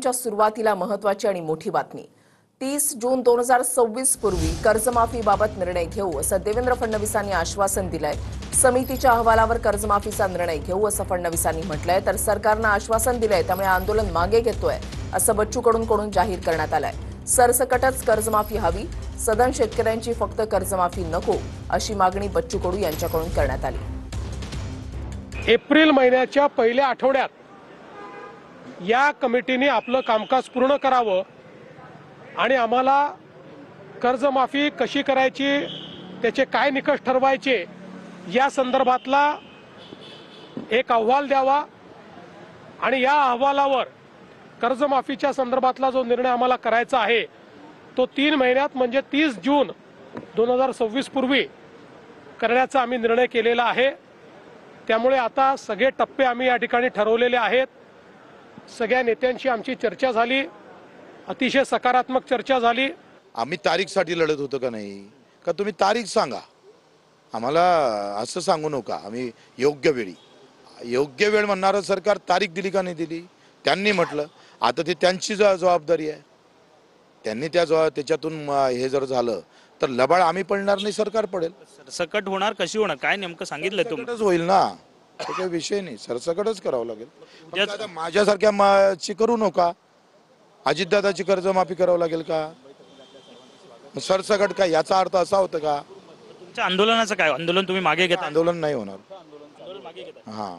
महिन्याच्या सुरुवातीला महत्त्वाची आणि मोठी बातमी। 30 जून 2026 पूर्वी कर्जमाफीबाबत निर्णय घेऊ असं देवेंद्र फडणवीसांनी आश्वासन दिलंय। समितीच्या अहवालावर कर्जमाफीचा निर्णय घेऊ असं फडणवीसांनी म्हटलंय। तर सरकारनं आश्वासन दिलंय, त्यामुळे आंदोलन मागे घेतोय असं बच्चू कडूंकडून जाहीर करण्यात आलंय। सरसकटच कर्जमाफी हवी, सदन शेतकऱ्यांची फक्त कर्जमाफी नको अशी मागणी बच्चू कडू यांच्याकडून करण्यात आली। एप्रिल महिन्याच्या पहिल्या आठवड्यात या कमिटीने आपलं कामकाज पूर्ण करावं आणि आम्हाला कर्जमाफी कशी करायची, त्याचे काय निकष ठरवायचे या संदर्भातला एक अहवाल द्यावा आणि या अहवालावर कर्जमाफीच्या संदर्भातला जो निर्णय आम्हाला करायचा आहे तो 3 महिन्यात म्हणजे 30 जून 2026 पूर्वी करण्याचा आम्ही निर्णय केलेला आहे। त्यामुळे आता सगळे टप्पे आम्ही या ठिकाणी ठरवलेले आहेत। सगळ्या नेत्यांशी आमची चर्चा झाली, अतिशय सकारात्मक चर्चा झाली। आम्ही तारीखसाठी लढत होतो का नाही का, तुम्ही तारीख सांगा आम्हाला, असं सांगू नका। आम्ही योग्य वेळ म्हणणारं सरकार तारीख दिली का नाही दिली त्यांनी म्हटलं, आता ते त्यांची जबाबदारी आहे। त्यांनी त्याच्यातून हे जर झालं तर लबाड आम्ही पडणार नाही, सरकार पडेल। सरसकट होणार कशी होणार काय नेमकं सांगितलं तुम्ही? होईल ना, तो काही विषय नाही, सरसकटच करावं लागेल। आता माझ्यासारख्या करू नका, अजितदादाची कर्जमाफी करावं लागेल का, सरसकट काय याचा अर्थ असा होता का? तुमच्या आंदोलनाचं काय? आंदोलन तुम्ही मागे घेता? आंदोलन नाही होणार। हां।